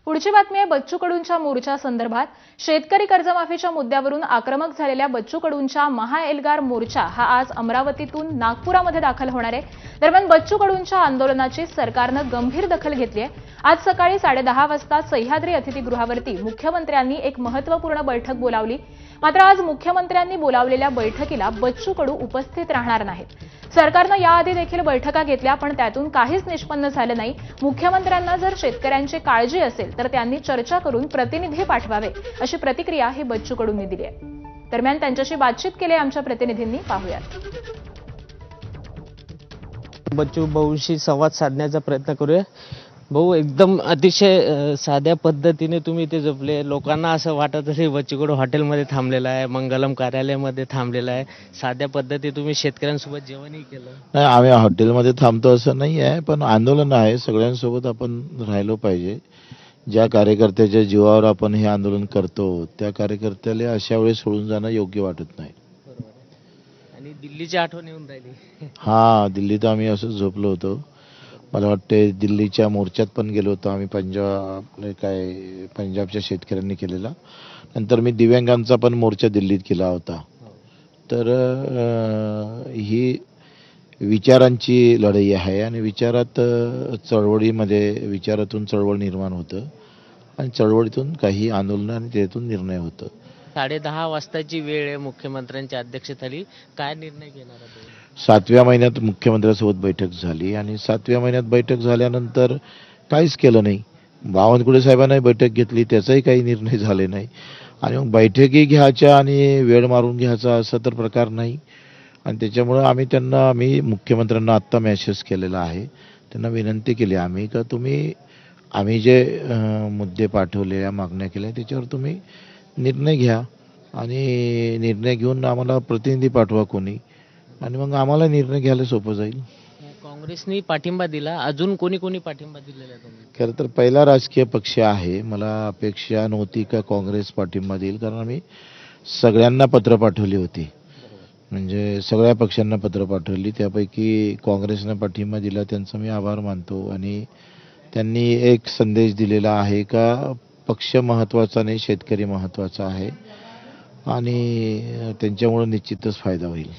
पुढची बातमी आहे बच्चू कडूंच्या मोर्चा संदर्भात। शेतकरी कर्जमाफीच्या मुद्द्यावरून आक्रमक झालेल्या बच्चू कडूंच्या महाएल्गार मोर्चा हा आज अमरावतीतून नागपुरामध्ये दाखल होणार आहे। दरम्यान बच्चू कडूंच्या आंदोलनाची सरकारने गंभीर दखल घेतली आहे। आज सकाळी 10:30 वाजता सह्याद्री अतिथीगृहावरती मुख्यमंत्र्यांनी एक महत्त्वपूर्ण बैठक बोलावली। मात्र आज मुख्यमंत्र्यांनी बोलावलेल्या बैठकीला बच्चू कडू उपस्थित राहणार नाहीत। सरकारने याआधी देखील बैठका घेतल्या पण त्यातून काहीच निष्पन्न झाले नाही। मुख्यमंत्र्यांना जर शेतकऱ्यांची काळजी असेल तर त्यांनी चर्चा करून प्रतिनिधी पाठवावे अशी प्रतिक्रिया ही बच्चू कडूंनी दिली आहे। दरम्यान त्यांच्याशी बातचीत केली आमच्या प्रतिनिधींनी, पाहूयात। बच्चू भाऊशी संवाद साधण्याचा प्रयत्न करूया। भाऊ, एकदम अतिशय साध्या पद्धतीने तुम्ही इथे जपले। लोकांना असं वाटत असेल बच्चू कडू हॉटेलमध्ये थांबलेला आहे, मंगलम कार्यालयामध्ये थांबलेला आहे। साध्या पद्धती तुम्ही शेतकऱ्यांसोबत जेवणही केलं। नाही, आम्ही हॉटेलमध्ये थांबतो असं नाही आहे, पण आंदोलन आहे, सगळ्यांसोबत आपण राहिलो पाहिजे। ज्या कार्यकर्त्याच्या जीवावर आपण हे आंदोलन करतो त्या कार्यकर्त्याला अशा वेळेस सोडून जाणं योग्य वाटत नाही। आणि दिल्लीची आठवण येऊन राहिली। हा, दिल्लीत आम्ही असंच झोपलो होतो। मला वाटते दिल्लीच्या मोर्चात पण गेलो होतो आम्ही, पंजाबच्या शेतकऱ्यांनी केलेला। नंतर मी दिव्यांगांचा पण मोर्चा दिल्लीत केला होता। तर ही विचारांची लढाई आहे आणि विचारातून चळवळ निर्माण होतं आणि चळवळीतून काही आंदोलन आणि त्यातून निर्णय होतं। 10:30 वाजताची वेळ आहे, मुख्यमंत्र्यांच्या अध्यक्षतेखाली काय निर्णय घेणार आहात? 7व्या महिन्यात मुख्यमंत्र्यांसोबत बैठक झाली आणि 7व्या महिन्यात बैठक झाल्यानंतर काहीच केलं नाही। बावनकुळे साहेबांनी बैठक घेतली, त्याचाही काही निर्णय झाले नाही। आणि मग बैठकी घ्यायच्या आणि वेळ मारून घ्यायचा असा तर प्रकार नाही। आणि त्याच्यामुळे आम्ही मुख्यमंत्र्यांना आत्ता मेसेज केलेला आहे, त्यांना विनंती केली आम्ही का आम्ही जे मुद्दे पाठवले, मागण्या केल्या त्याच्यावर तुम्ही निर्णय घ्या आणि निर्णय घेऊन आम्हाला प्रतिनिधी पाठवा कोणी, आणि मग आम्हाला निर्णय घ्यायला सोपं जाईल। काँग्रेसनी पाठिंबा दिला, अजून कोणी पाठिंबा दिलेला आहे? खरं तर पहिला राजकीय पक्ष आहे, मला अपेक्षा नव्हती का काँग्रेस पाठिंबा देईल, कारण आम्ही सगळ्यांना पत्र पाठवली होती, म्हणजे सगळ्या पक्षांना पत्र पाठवली। त्यापैकी काँग्रेसने पाठिंबा दिला, त्यांचा मी आभार मानतो। आणि त्यांनी एक संदेश दिलेला आहे का पक्ष महत्त्वाचा नाही, शेतकरी महत्त्वाचा आहे, आणि त्यांच्यामुळे निश्चितच फायदा होईल।